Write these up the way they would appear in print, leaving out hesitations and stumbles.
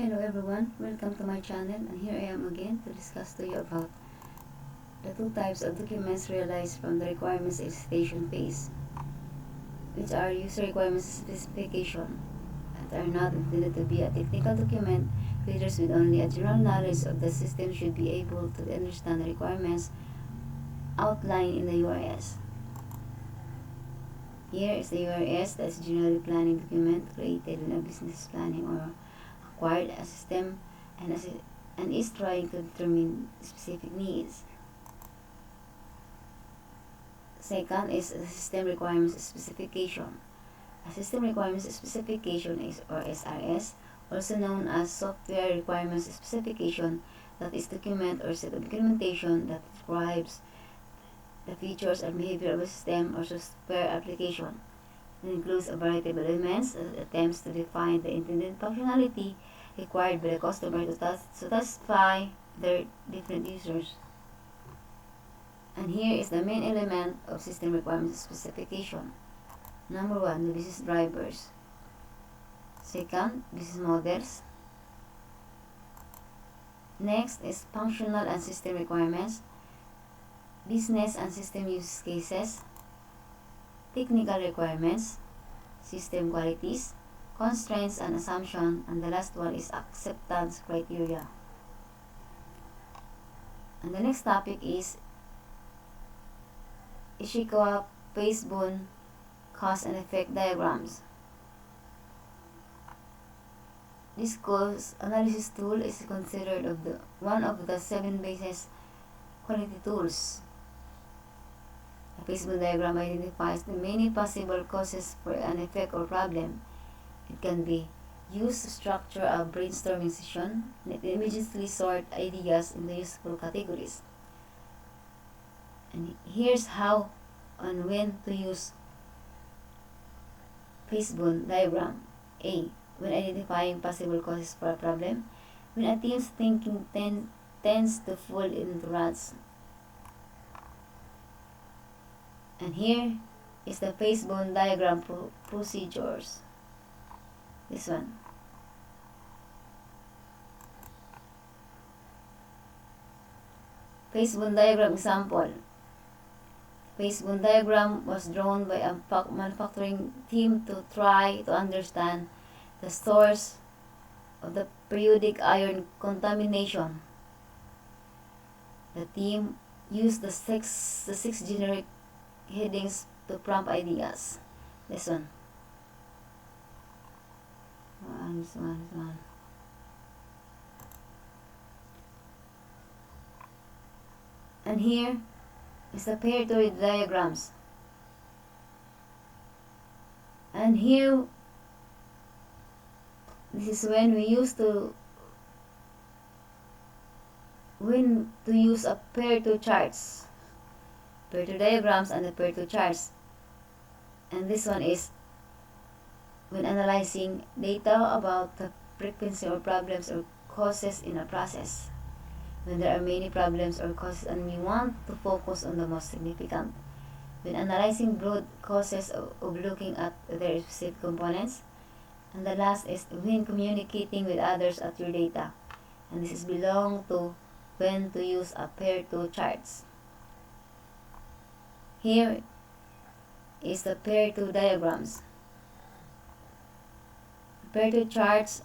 Hello everyone, welcome to my channel, and here I am again to discuss to you about the two types of documents realized from the requirements elicitation phase, which are user requirements specification and are not intended to be a technical document. Readers with only a general knowledge of the system should be able to understand the requirements outlined in the URS. Here is the URS, that is generally planning document created when a business is planning or acquired a system and is trying to determine specific needs. Second is the system requirements specification. A system requirements specification is, or SRS, also known as software requirements specification, that is document or set of documentation that describes the features and behavior of a system or software application. It includes a variety of elements that attempts to define the intended functionality required by the customer to satisfy their different users. And here is the main element of system requirements specification. Number 1, the business drivers. Second, business models. Next is functional and system requirements, business and system use cases, technical requirements, system qualities, constraints and assumption, and the last one is acceptance criteria. And the next topic is Ishikawa Basebone cause and effect diagrams. This cause analysis tool is considered one of the 7 basis quality tools. A Basebone diagram identifies the many possible causes for an effect or problem. It can be used to structure a brainstorming session, and it immediately sort ideas into useful categories. And here's how and when to use Basebone diagram. A. When identifying possible causes for a problem, when a team's thinking tends to fall into ruts. And here is the Basebone diagram procedures. This one. Basebone diagram example. Basebone diagram was drawn by a manufacturing team to try to understand the source of the periodic iron contamination. The team used the six generic headings to prompt ideas. This one. This one. And here is the pair to read diagrams. And here, this is when we use a pair to charts, pair to diagrams and the pair to charts. And this one is when analyzing data about the frequency or problems or causes in a process. When there are many problems or causes and we want to focus on the most significant. When analyzing broad causes of looking at their specific components. And the last is when communicating with others at your data. And this is belong to when to use a pair to charts. Here is the pair to diagrams. Pair to charts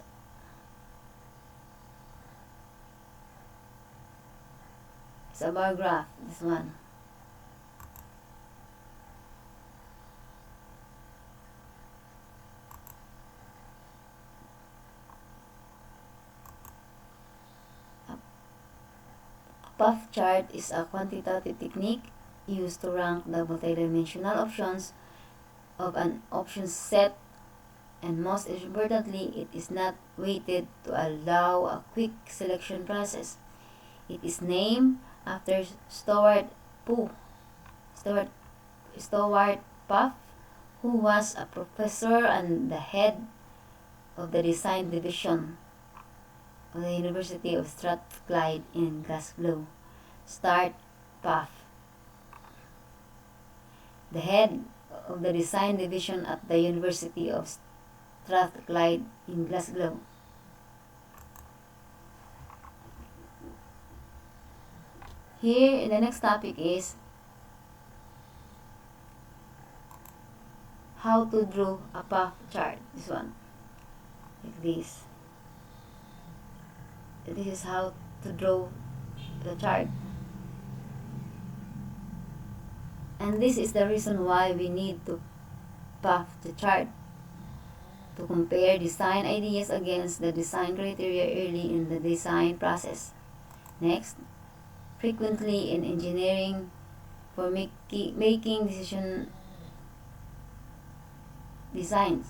is a bar graph, this one. A path chart is a quantitative technique used to rank the multidimensional options of an option set, and most importantly, it is not weighted to allow a quick selection process. It is named after Stewart Puff, who was a professor and the head of the design division of the University of Strathclyde in Glasgow. Stewart Puff, the head of the design division at the University of Strathclyde in Glasgow. Here, the next topic is how to draw a path chart. This one, like this. This is how to draw the chart. And this is the reason why we need to path the chart, to compare design ideas against the design criteria early in the design process. Next, frequently in engineering for making decision designs.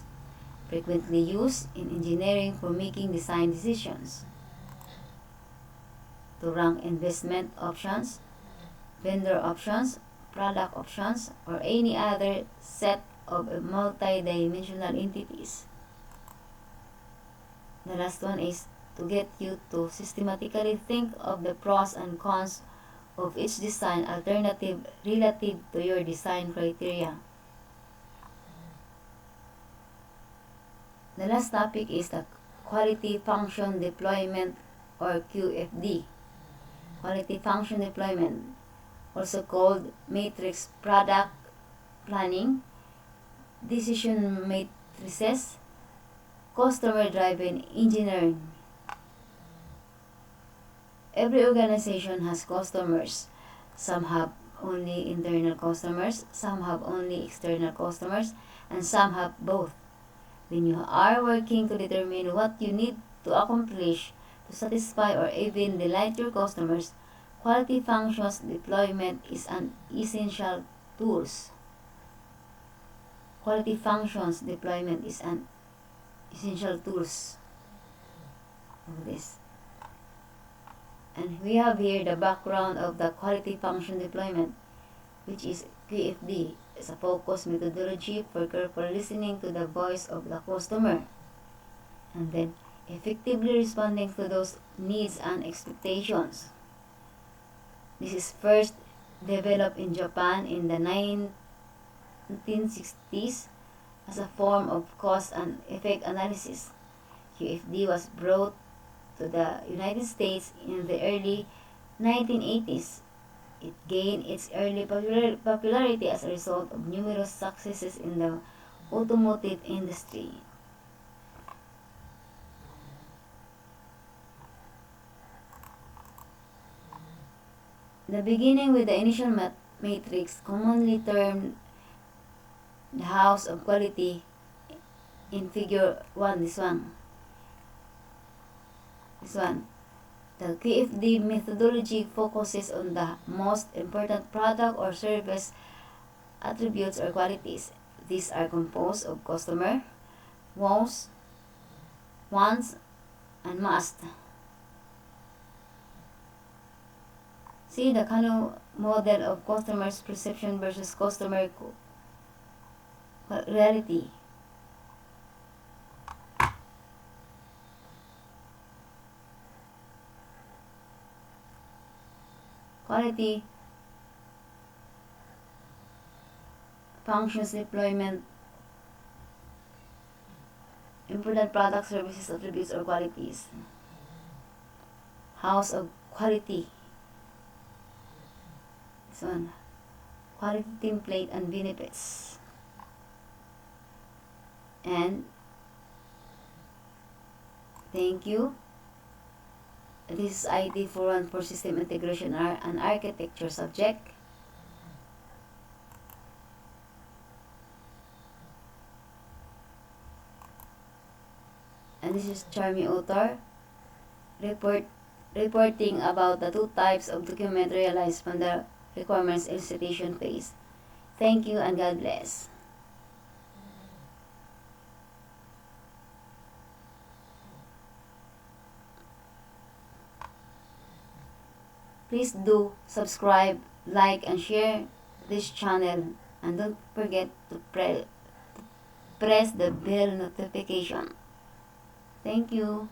Frequently used in engineering for making design decisions. To rank investment options, vendor options, product options, or any other set of multi-dimensional entities. The last one is to get you to systematically think of the pros and cons of each design alternative relative to your design criteria. The last topic is the quality function deployment or QFD. Quality function deployment, also called matrix product planning, decision matrices, customer-driven engineering. Every organization has customers. Some have only internal customers, some have only external customers, and some have both. When you are working to determine what you need to accomplish to satisfy or even delight your customers, quality functions deployment is an essential tool. Quality functions deployment is an essential tools of this. And we have here the background of the quality function deployment, which is QFD. It's a focused methodology for careful listening to the voice of the customer, and then effectively responding to those needs and expectations. This is first developed in Japan in the 1960s as a form of cause and effect analysis. QFD was brought to the United States in the early 1980s. It gained its early popularity as a result of numerous successes in the automotive industry. The beginning with the initial matrix, commonly termed the house of quality, in figure 1, this one. The QFD methodology focuses on the most important product or service attributes or qualities. These are composed of customer, wants, and must. See the Kano model of customer's perception versus customer reality. Quality functions deployment, important product, services, attributes, or qualities. House of quality. This one. Quality template and benefits. And thank you. This is ID 41 for System Integration and Architecture subject. And this is Charmy Author reporting about the two types of document realized from the requirements elicitation phase. Thank you and God bless. Please do subscribe, like, and share this channel, and don't forget to press the bell notification. Thank you.